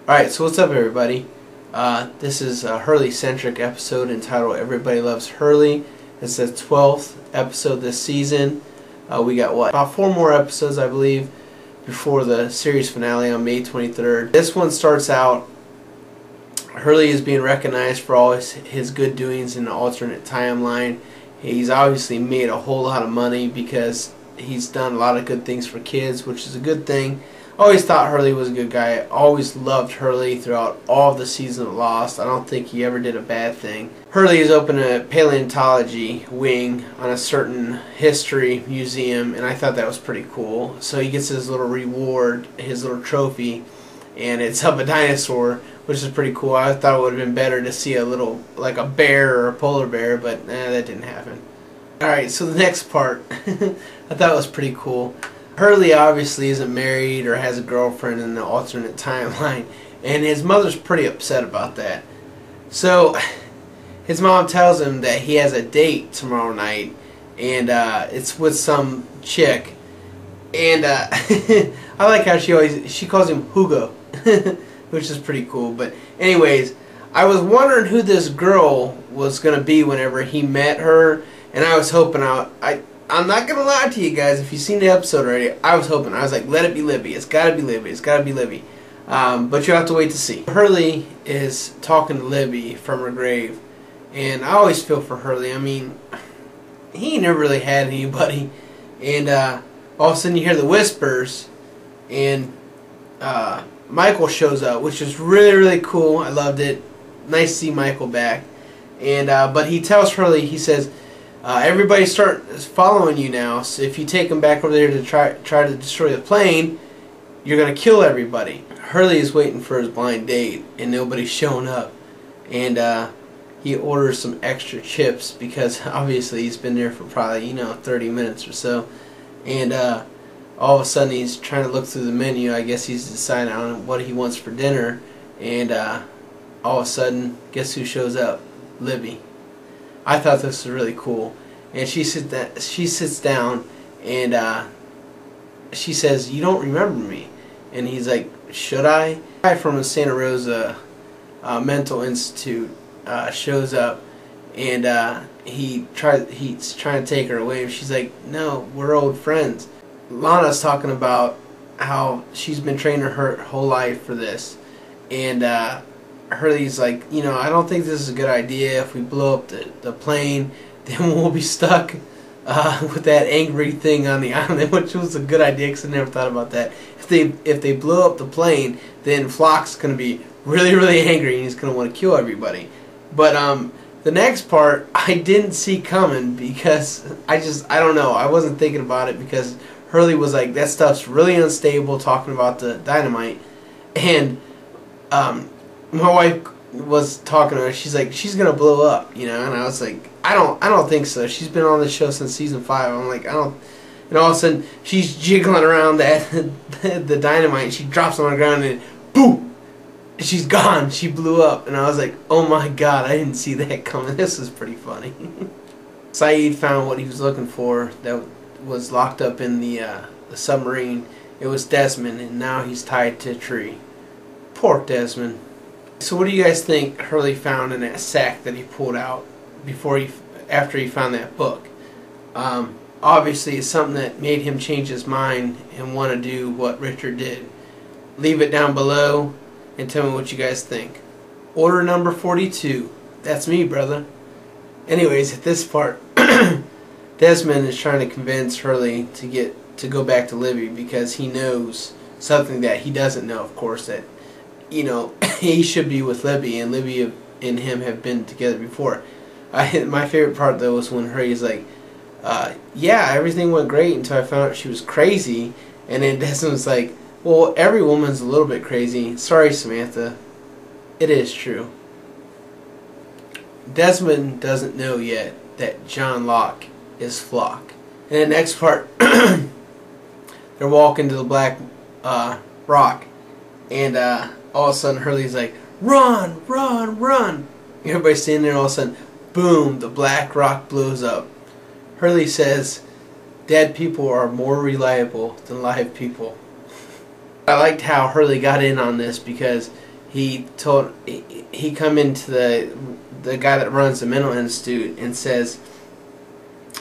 Alright, so what's up everybody? This is a Hurley-centric episode entitled Everybody Loves Hurley. It's the 12th episode this season. We got about 4 more episodes I believe before the series finale on May 23rd. This one starts out, Hurley is being recognized for all his good doings in the alternate timeline. He's obviously made a whole lot of money because he's done a lot of good things for kids, which is a good thing. I always thought Hurley was a good guy. I always loved Hurley throughout all of the season of Lost. I don't think he ever did a bad thing. Hurley has opened a paleontology wing on a certain history museum, and I thought that was pretty cool. So he gets his little reward, his little trophy, and it's of a dinosaur, which is pretty cool. I thought it would have been better to see a little, like a bear or a polar bear, but that didn't happen. Alright, so the next part, I thought was pretty cool. Hurley obviously isn't married or has a girlfriend in the alternate timeline, and his mother's pretty upset about that. So his mom tells him that he has a date tomorrow night, and it's with some chick. And I like how she calls him Hugo, which is pretty cool. But anyways, I was wondering who this girl was gonna be whenever he met her, and I was hoping I'm not going to lie to you guys, if you've seen the episode already, I was like, let it be Libby. It's got to be Libby. It's got to be Libby. But you have to wait to see. Hurley is talking to Libby from her grave, and I always feel for Hurley. I mean, he never really had anybody, and all of a sudden you hear the whispers, and Michael shows up, which is really, really cool. I loved it. Nice to see Michael back. And but he tells Hurley, he says, everybody starts following you now, so if you take them back over there to try to destroy the plane, you're going to kill everybody. Hurley is waiting for his blind date, and nobody's showing up. And he orders some extra chips because obviously he's been there for probably, 30 minutes or so. And all of a sudden he's trying to look through the menu. I guess he's deciding on what he wants for dinner. And all of a sudden, guess who shows up? Libby. I thought this was really cool, and she sits down, and she says, "You don't remember me," and he's like, "Should I?" A guy from the Santa Rosa Mental Institute shows up, and he's trying to take her away, and she's like, "No, we're old friends." Lana's talking about how she's been training her whole life for this, and Hurley's like, I don't think this is a good idea. If we blow up the plane, then we'll be stuck with that angry thing on the island, which was a good idea because I never thought about that. If they blow up the plane, then Flock's going to be really, really angry and he's going to want to kill everybody. But the next part I didn't see coming because I don't know. I wasn't thinking about it because Hurley was like, that stuff's really unstable, talking about the dynamite, and my wife was talking to her. She's like, she's gonna blow up, and I was like, I don't think so. She's been on the show since season 5. I'm like, I don't. And all of a sudden, she's jiggling around the dynamite. And she drops on the ground and boom, she's gone. She blew up, and I was like, oh my god, I didn't see that coming. This is pretty funny. Saeed found what he was looking for that was locked up in the submarine. It was Desmond, and now he's tied to a tree. Poor Desmond. So what do you guys think Hurley found in that sack that he pulled out after he found that book? Obviously it's something that made him change his mind and want to do what Richard did. Leave it down below and tell me what you guys think. Order number 42. That's me, brother. Anyways, at this part, Desmond is trying to convince Hurley to go back to Libby because he knows something that he doesn't know, of course, that he should be with Libby, and Libby and him have been together before. My favorite part, though, was when Hurley's like, yeah, everything went great until I found out she was crazy. And then Desmond was like, well, every woman's a little bit crazy. Sorry, Samantha. It is true. Desmond doesn't know yet that John Locke is Flock. And the next part, they're walking to the Black Rock, and all of a sudden Hurley's like, run, run, run. Everybody's standing there, all of a sudden, boom, the Black Rock blows up. Hurley says, dead people are more reliable than live people. I liked how Hurley got in on this because he come into the guy that runs the mental institute and says,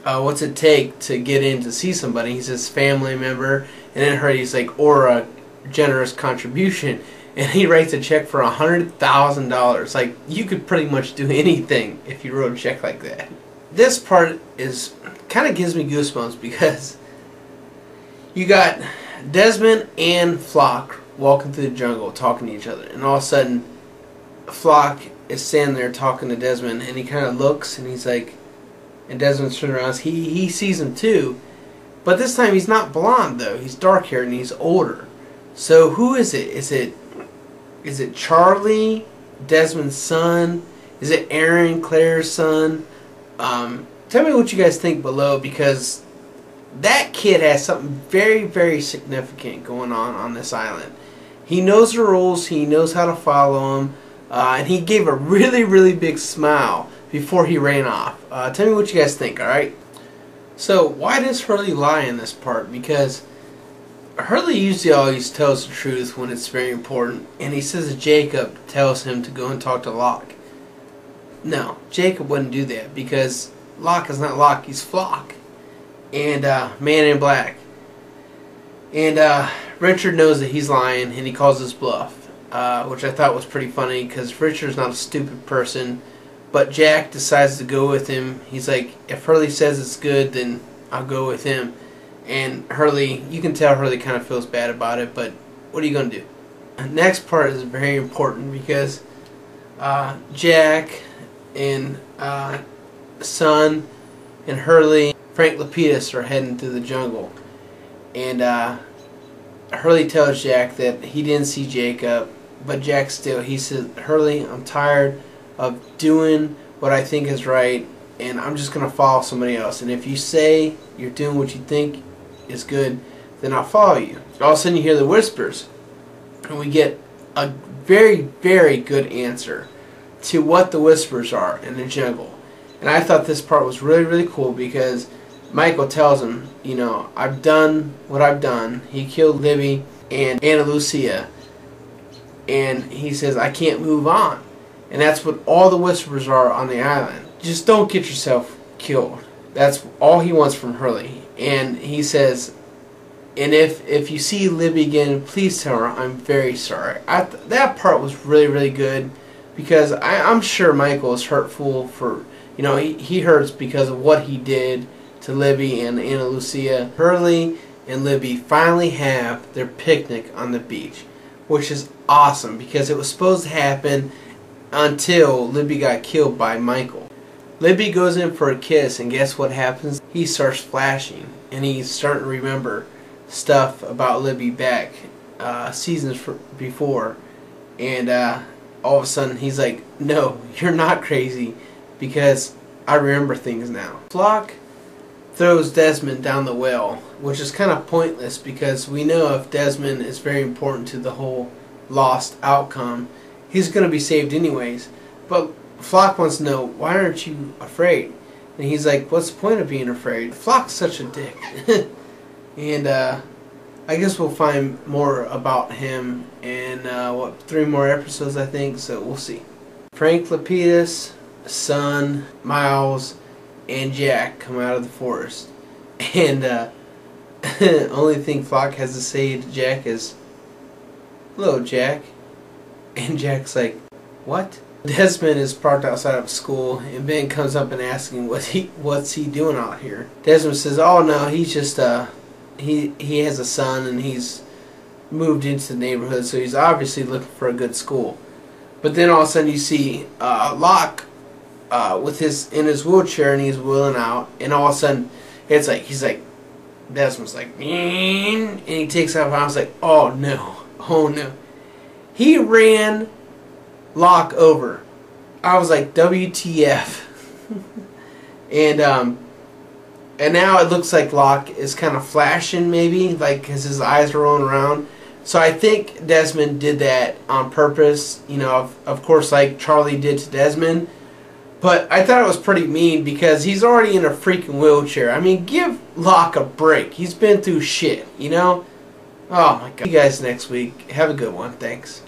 what's it take to get in to see somebody? He says family member, and then he's like, or a generous contribution, and he writes a check for $100,000. Like, you could pretty much do anything if you wrote a check like that. This part is kind of gives me goosebumps because you got Desmond and Flock walking through the jungle talking to each other, and all of a sudden Flock is standing there talking to Desmond, and he kind of looks and he's like, and Desmond's turning around, he sees him too, but this time he's not blonde though, he's dark haired and he's older. So who is it? Is it Charlie, Desmond's son? Is it Aaron, Claire's son? Tell me what you guys think below, because that kid has something very, very significant going on this island. He knows the rules, he knows how to follow them, and he gave a really, really big smile before he ran off. Tell me what you guys think, alright? So, why does Hurley lie in this part? Because Hurley usually always tells the truth when it's very important, and he says that Jacob tells him to go and talk to Locke. No, Jacob wouldn't do that, because Locke is not Locke, he's Flock. And Man in Black. And Richard knows that he's lying, and he calls his bluff, which I thought was pretty funny, because Richard's not a stupid person, but Jack decides to go with him. He's like, if Hurley says it's good, then I'll go with him. And Hurley, you can tell Hurley kind of feels bad about it, but what are you going to do? The next part is very important, because Jack and Son and Hurley, Frank Lapidus are heading through the jungle, and Hurley tells Jack that he didn't see Jacob, but Jack still, he says, Hurley, I'm tired of doing what I think is right, and I'm just going to follow somebody else, and if you say you're doing what you think is good, then I'll follow you. All of a sudden you hear the whispers, and we get a very, very good answer to what the whispers are in the jungle. And I thought this part was really, really cool, because Michael tells him, you know, I've done what I've done. He killed Libby and Ana Lucia, and he says, I can't move on. And that's what all the whispers are on the island. Just don't get yourself killed. That's all he wants from Hurley. And he says, and if you see Libby again, please tell her I'm very sorry. That part was really, really good, because I'm sure Michael is hurtful for, you know, he hurts because of what he did to Libby and Ana Lucia. Hurley and Libby finally have their picnic on the beach, which is awesome, because it was supposed to happen until Libby got killed by Michael. Libby goes in for a kiss, and guess what happens? He starts flashing, and he's starting to remember stuff about Libby back seasons before, and all of a sudden he's like, no, you're not crazy, because I remember things now. Flock throws Desmond down the well, which is kind of pointless, because we know if Desmond is very important to the whole lost outcome, he's going to be saved anyways. But Flock wants to know, why aren't you afraid? And he's like, what's the point of being afraid? Flock's such a dick. And I guess we'll find more about him in 3 more episodes, I think, so we'll see. Frank Lapidus, Son, Miles, and Jack come out of the forest, and only thing Flock has to say to Jack is, hello, Jack. And Jack's like, what? Desmond is parked outside of school, and Ben comes up and asks him what's he doing out here. Desmond says, oh no, he's just he has a son, and he's moved into the neighborhood, so he's obviously looking for a good school. But then all of a sudden you see Locke with in his wheelchair, and he's wheeling out, and all of a sudden it's like Desmond's like, and he takes off. I was like, oh no, he ran Locke over. I was like, WTF. And now it looks like Locke is kind of flashing, maybe, like, because his eyes are rolling around. So I think Desmond did that on purpose, you know, of course, like Charlie did to Desmond. But I thought it was pretty mean, because he's already in a freaking wheelchair. I mean, give Locke a break. He's been through shit, you know? Oh my God. See you guys next week. Have a good one. Thanks.